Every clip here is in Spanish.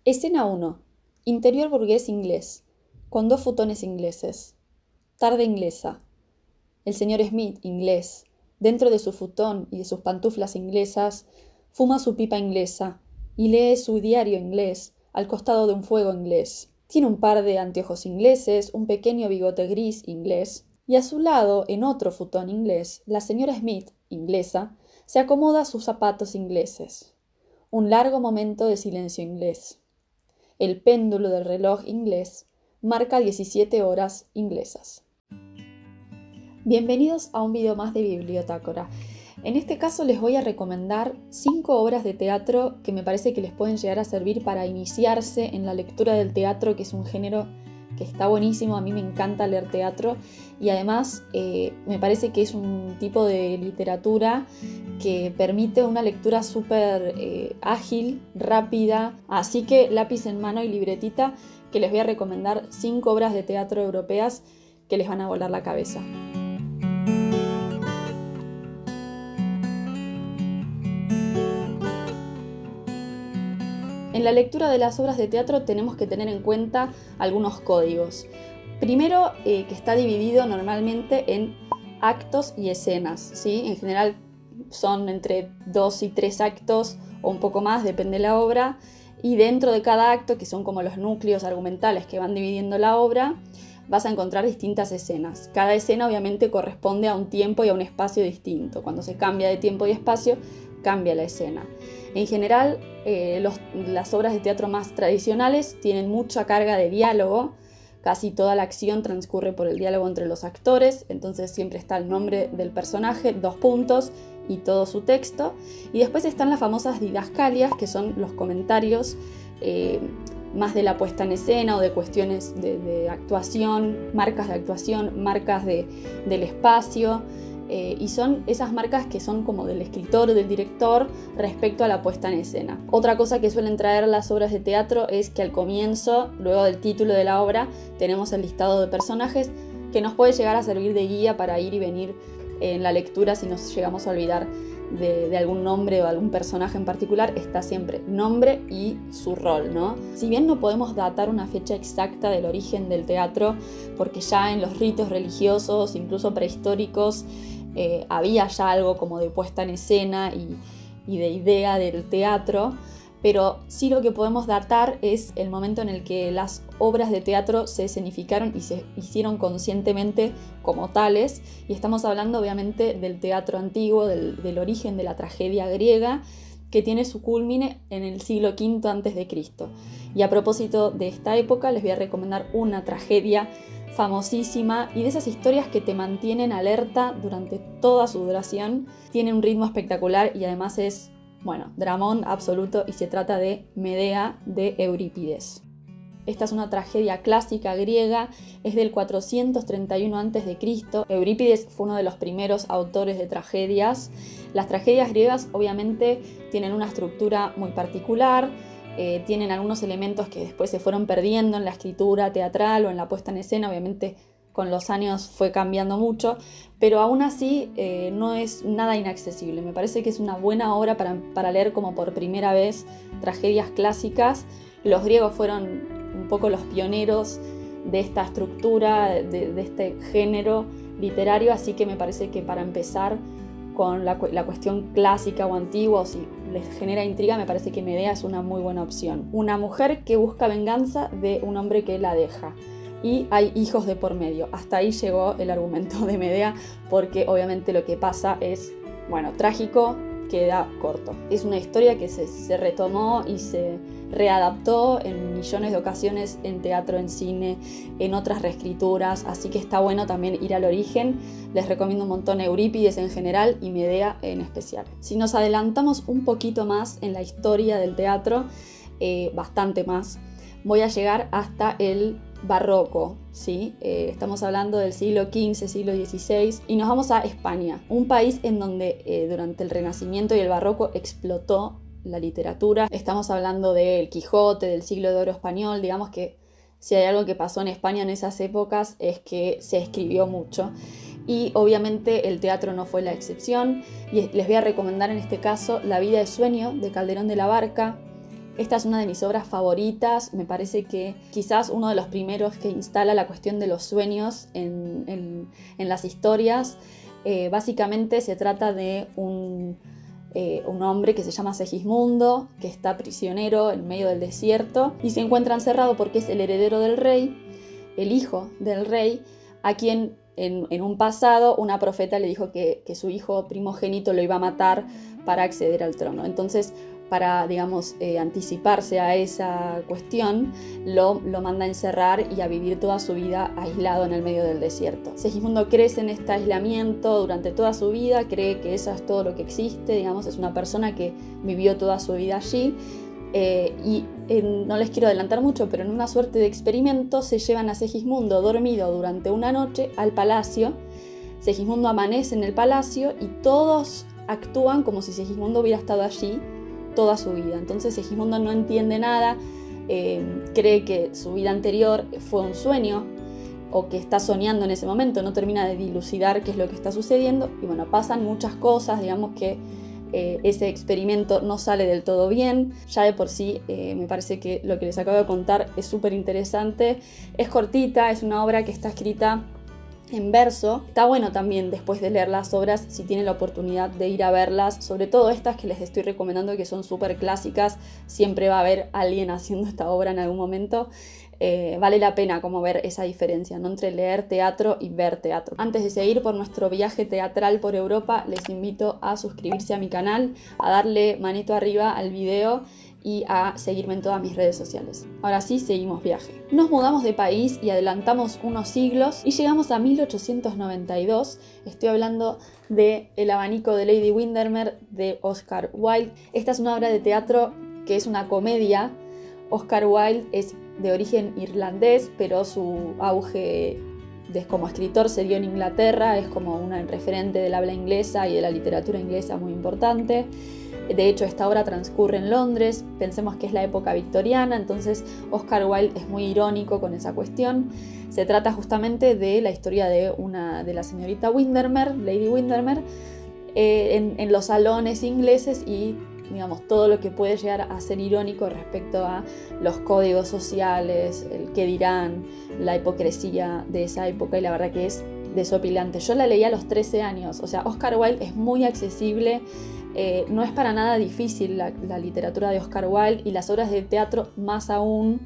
Escena 1. Interior burgués inglés, con 2 futones ingleses. Tarde inglesa. El señor Smith, inglés, dentro de su futón y de sus pantuflas inglesas, fuma su pipa inglesa y lee su diario inglés al costado de un fuego inglés. Tiene un par de anteojos ingleses, un pequeño bigote gris inglés, y a su lado, en otro futón inglés, la señora Smith, inglesa, se acomoda sus zapatos ingleses. Un largo momento de silencio inglés. El péndulo del reloj inglés marca 17 horas inglesas. Bienvenidos a un video más de Bibliotácora. En este caso les voy a recomendar 5 obras de teatro que me parece que les pueden llegar a servir para iniciarse en la lectura del teatro, que es un género que está buenísimo. A mí me encanta leer teatro y además me parece que es un tipo de literatura que permite una lectura súper ágil, rápida. Así que lápiz en mano y libretita, que les voy a recomendar 5 obras de teatro europeas que les van a volar la cabeza. En la lectura de las obras de teatro tenemos que tener en cuenta algunos códigos. Primero, que está dividido normalmente en actos y escenas, ¿sí? En general son entre 2 y 3 actos o un poco más, depende de la obra. Y dentro de cada acto, que son como los núcleos argumentales que van dividiendo la obra, vas a encontrar distintas escenas. Cada escena obviamente corresponde a un tiempo y a un espacio distinto. Cuando se cambia de tiempo y espacio, cambia la escena. En general, las obras de teatro más tradicionales tienen mucha carga de diálogo. Casi toda la acción transcurre por el diálogo entre los actores, entonces siempre está el nombre del personaje, 2 puntos y todo su texto. Y después están las famosas didascalias, que son los comentarios más de la puesta en escena o de cuestiones de actuación, marcas del espacio. Y son esas marcas que son como del escritor o del director respecto a la puesta en escena. Otra cosa que suelen traer las obras de teatro es que al comienzo, luego del título de la obra, tenemos el listado de personajes que nos puede llegar a servir de guía para ir y venir en la lectura. Si nos llegamos a olvidar de algún nombre o algún personaje en particular, está siempre nombre y su rol, ¿no? Si bien no podemos datar una fecha exacta del origen del teatro, porque ya en los ritos religiosos, incluso prehistóricos, había ya algo como de puesta en escena y de idea del teatro, pero sí lo que podemos datar es el momento en el que las obras de teatro se escenificaron y se hicieron conscientemente como tales, y estamos hablando obviamente del teatro antiguo, del origen de la tragedia griega, que tiene su culmine en el siglo V a.C. Y a propósito de esta época les voy a recomendar una tragedia famosísima y de esas historias que te mantienen alerta durante toda su duración. Tiene un ritmo espectacular y además es, bueno, dramón absoluto, y se trata de Medea de Eurípides. Esta es una tragedia clásica griega, es del 431 a.C. Eurípides fue uno de los primeros autores de tragedias. Las tragedias griegas obviamente tienen una estructura muy particular, tienen algunos elementos que después se fueron perdiendo en la escritura teatral o en la puesta en escena. Obviamente con los años fue cambiando mucho, pero aún así no es nada inaccesible. Me parece que es una buena obra para leer como por primera vez tragedias clásicas. Los griegos fueron un poco los pioneros de esta estructura, de este género literario, así que me parece que para empezar con la cuestión clásica o antigua, o si les genera intriga, me parece que Medea es una muy buena opción. Una mujer que busca venganza de un hombre que la deja, y hay hijos de por medio. Hasta ahí llegó el argumento de Medea, porque obviamente lo que pasa es, bueno, trágico, queda corto. Es una historia que se retomó y se readaptó en millones de ocasiones en teatro, en cine, en otras reescrituras, así que está bueno también ir al origen. Les recomiendo un montón Eurípides en general y Medea en especial. Si nos adelantamos un poquito más en la historia del teatro, bastante más, voy a llegar hasta el barroco, ¿sí? Estamos hablando del siglo XV, siglo XVI, y nos vamos a España, un país en donde durante el Renacimiento y el barroco explotó la literatura. Estamos hablando del Quijote, del siglo de oro español. Digamos que si hay algo que pasó en España en esas épocas es que se escribió mucho, y obviamente el teatro no fue la excepción. Y les voy a recomendar en este caso La vida de sueño de Calderón de la Barca, Esta es una de mis obras favoritas, me parece que quizás uno de los primeros que instala la cuestión de los sueños en las historias. Básicamente se trata de un hombre que se llama Segismundo, que está prisionero en medio del desierto y se encuentra encerrado porque es el heredero del rey, el hijo del rey, a quien en un pasado una profeta le dijo que su hijo primogénito lo iba a matar para acceder al trono. Entonces, para, digamos, anticiparse a esa cuestión, lo manda a encerrar y a vivir toda su vida aislado en el medio del desierto. Segismundo crece en este aislamiento durante toda su vida, cree que eso es todo lo que existe, digamos, es una persona que vivió toda su vida allí. No les quiero adelantar mucho, pero en una suerte de experimento se llevan a Segismundo dormido durante una noche al palacio. Segismundo amanece en el palacio y todos actúan como si Segismundo hubiera estado allí toda su vida. Entonces Segismundo no entiende nada, cree que su vida anterior fue un sueño o que está soñando en ese momento, no termina de dilucidar qué es lo que está sucediendo y bueno, pasan muchas cosas, digamos que ese experimento no sale del todo bien. Ya de por sí me parece que lo que les acabo de contar es súper interesante, es cortita, es una obra que está escrita en verso. Está bueno también después de leer las obras, si tienen la oportunidad de ir a verlas, sobre todo estas que les estoy recomendando que son súper clásicas, siempre va a haber alguien haciendo esta obra en algún momento. Vale la pena como ver esa diferencia, ¿no?, entre leer teatro y ver teatro. Antes de seguir por nuestro viaje teatral por Europa, les invito a suscribirse a mi canal, a darle manito arriba al video y a seguirme en todas mis redes sociales. Ahora sí, seguimos viaje. Nos mudamos de país y adelantamos unos siglos y llegamos a 1892. Estoy hablando de El abanico de Lady Windermere de Oscar Wilde. Esta es una obra de teatro que es una comedia. Oscar Wilde es de origen irlandés, pero su auge como escritor se dio en Inglaterra, es como un referente del habla inglesa y de la literatura inglesa muy importante. De hecho, esta obra transcurre en Londres, pensemos que es la época victoriana, entonces Oscar Wilde es muy irónico con esa cuestión. Se trata justamente de la historia de la señorita Windermere, Lady Windermere, en los salones ingleses y digamos todo lo que puede llegar a ser irónico respecto a los códigos sociales, el qué dirán, la hipocresía de esa época, y la verdad que es desopilante. Yo la leí a los 13 años, o sea, Oscar Wilde es muy accesible. No es para nada difícil la literatura de Oscar Wilde y las obras de teatro más aún,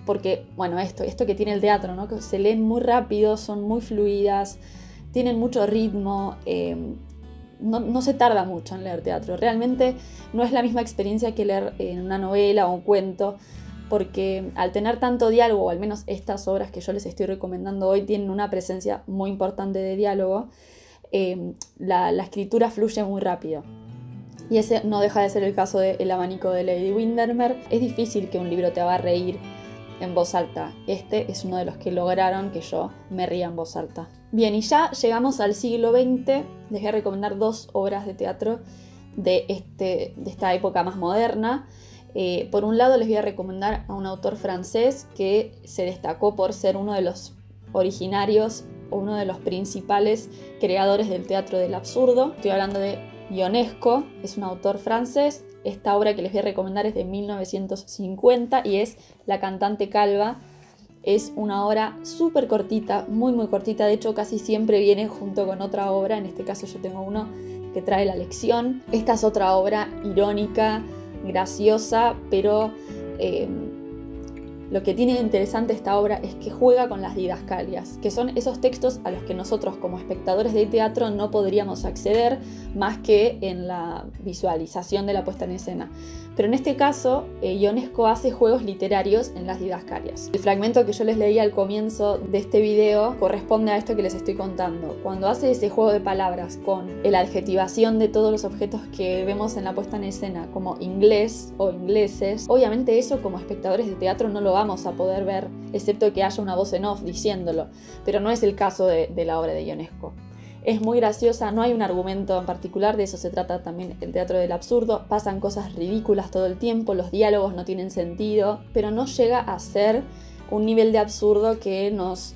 porque, bueno, esto que tiene el teatro, ¿no?, que se leen muy rápido, son muy fluidas, tienen mucho ritmo, no se tarda mucho en leer teatro. Realmente no es la misma experiencia que leer en una novela o un cuento, porque al tener tanto diálogo, o al menos estas obras que yo les estoy recomendando hoy tienen una presencia muy importante de diálogo, la escritura fluye muy rápido. Y ese no deja de ser el caso de El abanico de Lady Windermere. Es difícil que un libro te haga reír en voz alta. Este es uno de los que lograron que yo me ría en voz alta. Bien, y ya llegamos al siglo XX. Les voy a recomendar dos obras de teatro de esta época más moderna. Por un lado les voy a recomendar a un autor francés que se destacó por ser uno de los originarios o uno de los principales creadores del teatro del absurdo. Estoy hablando de Ionesco, es un autor francés. Esta obra que les voy a recomendar es de 1950 y es La cantante calva. Es una obra súper cortita, muy muy cortita, de hecho casi siempre viene junto con otra obra, en este caso yo tengo uno que trae La lección. Esta es otra obra irónica, graciosa, pero lo que tiene de interesante esta obra es que juega con las didascalias, que son esos textos a los que nosotros como espectadores de teatro no podríamos acceder más que en la visualización de la puesta en escena. Pero en este caso, Ionesco hace juegos literarios en las didascalias. El fragmento que yo les leí al comienzo de este video corresponde a esto que les estoy contando. Cuando hace ese juego de palabras con la adjetivación de todos los objetos que vemos en la puesta en escena, como inglés o ingleses, obviamente eso como espectadores de teatro no lo vamos a poder ver, excepto que haya una voz en off diciéndolo. Pero no es el caso de la obra de Ionesco. Es muy graciosa, no hay un argumento en particular, de eso se trata también el teatro del absurdo. Pasan cosas ridículas todo el tiempo, los diálogos no tienen sentido, pero no llega a ser un nivel de absurdo que nos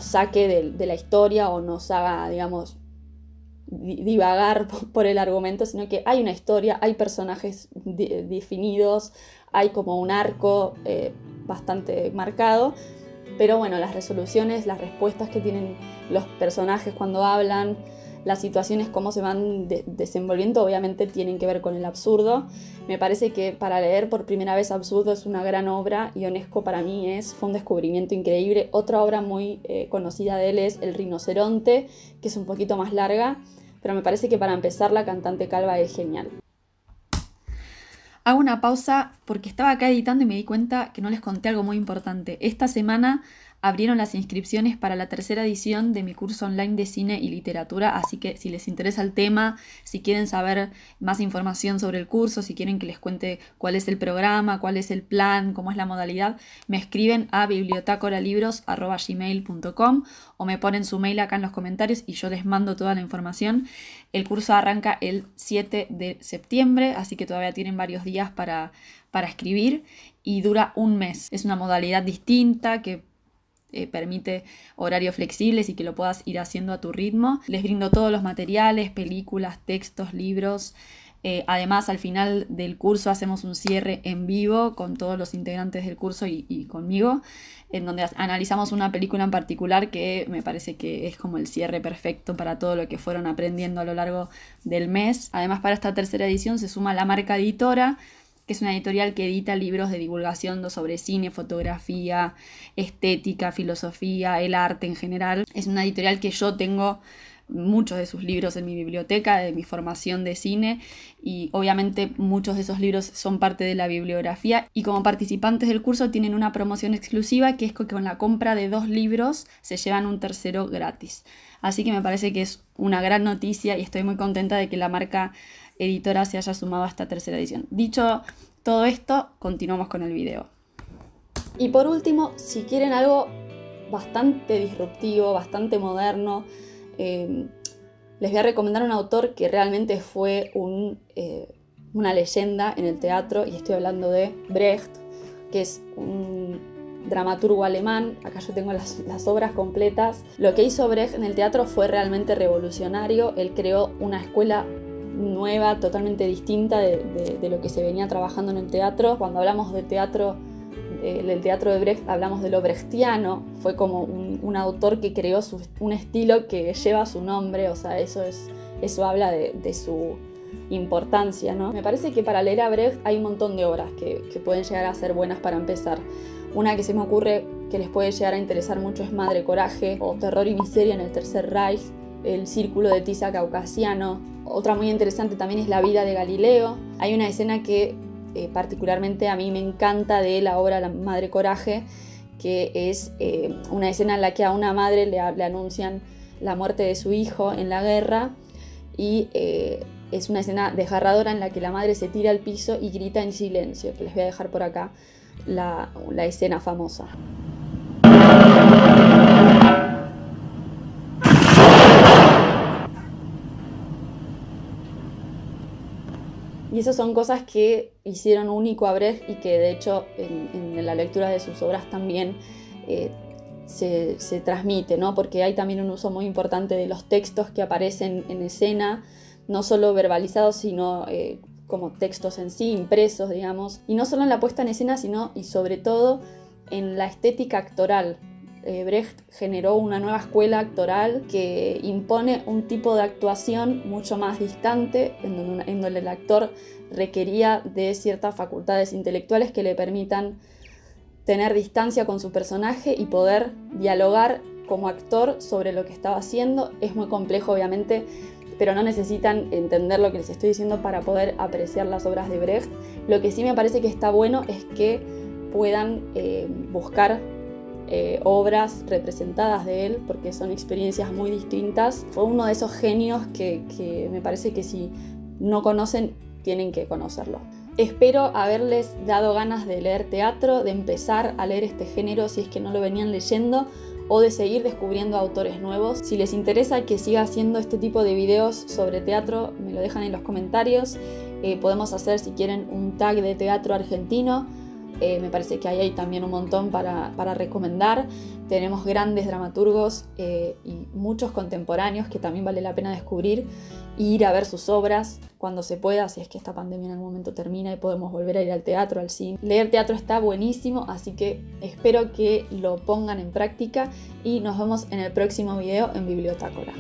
saque de la historia o nos haga, digamos, divagar por el argumento, sino que hay una historia, hay personajes definidos, hay como un arco bastante marcado, pero bueno, las resoluciones, las respuestas que tienen los personajes cuando hablan, las situaciones, cómo se van desenvolviendo, obviamente tienen que ver con el absurdo. Me parece que para leer por primera vez absurdo es una gran obra, y Ionesco para mí fue un descubrimiento increíble. Otra obra muy conocida de él es El rinoceronte, que es un poquito más larga, pero me parece que para empezar La cantante calva es genial. Hago una pausa porque estaba acá editando y me di cuenta que no les conté algo muy importante. Esta semana abrieron las inscripciones para la tercera edición de mi curso online de cine y literatura, así que si les interesa el tema, si quieren saber más información sobre el curso, si quieren que les cuente cuál es el programa, cuál es el plan, cómo es la modalidad, me escriben a bibliotacoralibros@gmail.com o me ponen su mail acá en los comentarios y yo les mando toda la información. El curso arranca el 7 de septiembre, así que todavía tienen varios días para escribir, y dura un mes. Es una modalidad distinta que permite horarios flexibles y que lo puedas ir haciendo a tu ritmo. Les brindo todos los materiales, películas, textos, libros. Además, al final del curso hacemos un cierre en vivo con todos los integrantes del curso y conmigo, en donde analizamos una película en particular que me parece que es como el cierre perfecto para todo lo que fueron aprendiendo a lo largo del mes. Además, para esta tercera edición se suma La Marca Editora, que es una editorial que edita libros de divulgación sobre cine, fotografía, estética, filosofía, el arte en general. Es una editorial que yo tengo muchos de sus libros en mi biblioteca, de mi formación de cine, y obviamente muchos de esos libros son parte de la bibliografía, y como participantes del curso tienen una promoción exclusiva, que es que con la compra de 2 libros se llevan un tercero gratis. Así que me parece que es una gran noticia y estoy muy contenta de que La Marca Editora se haya sumado a esta tercera edición. Dicho todo esto, continuamos con el video. Y por último, si quieren algo bastante disruptivo, bastante moderno, les voy a recomendar un autor que realmente fue una leyenda en el teatro, y estoy hablando de Brecht, que es un dramaturgo alemán. Acá yo tengo las obras completas. Lo que hizo Brecht en el teatro fue realmente revolucionario. Él creó una escuela nueva, totalmente distinta de lo que se venía trabajando en el teatro. Cuando hablamos de teatro, del teatro de Brecht, hablamos de lo brechtiano. Fue como un autor que creó un estilo que lleva su nombre, o sea, eso habla de su importancia, ¿no? Me parece que para leer a Brecht hay un montón de obras que pueden llegar a ser buenas para empezar. Una que se me ocurre que les puede llegar a interesar mucho es Madre Coraje, o Terror y Miseria en el Tercer Reich, El Círculo de Tiza Caucasiano. Otra muy interesante también es La vida de Galileo. Hay una escena que particularmente a mí me encanta de la obra La Madre Coraje, que es una escena en la que a una madre le anuncian la muerte de su hijo en la guerra, y es una escena desgarradora en la que la madre se tira al piso y grita en silencio, que les voy a dejar por acá la escena famosa. Y esas son cosas que hicieron único a Brecht, y que de hecho en la lectura de sus obras también se transmite, ¿no? Porque hay también un uso muy importante de los textos que aparecen en escena, no solo verbalizados, sino como textos en sí, impresos, digamos. Y no solo en la puesta en escena, sino y sobre todo en la estética actoral. Brecht generó una nueva escuela actoral que impone un tipo de actuación mucho más distante, en donde el actor requería de ciertas facultades intelectuales que le permitan tener distancia con su personaje y poder dialogar como actor sobre lo que estaba haciendo. Es muy complejo, obviamente, pero no necesitan entender lo que les estoy diciendo para poder apreciar las obras de Brecht. Lo que sí me parece que está bueno es que puedan buscar obras representadas de él, porque son experiencias muy distintas. Fue uno de esos genios que me parece que si no conocen, tienen que conocerlo. Espero haberles dado ganas de leer teatro, de empezar a leer este género si es que no lo venían leyendo, o de seguir descubriendo autores nuevos. Si les interesa que siga haciendo este tipo de videos sobre teatro, me lo dejan en los comentarios. Podemos hacer, si quieren, un tag de teatro argentino. Me parece que ahí hay también un montón para recomendar. Tenemos grandes dramaturgos y muchos contemporáneos que también vale la pena descubrir e ir a ver sus obras cuando se pueda, si es que esta pandemia en algún momento termina y podemos volver a ir al teatro, al cine. Leer teatro está buenísimo, así que espero que lo pongan en práctica y nos vemos en el próximo video en Bibliotácora.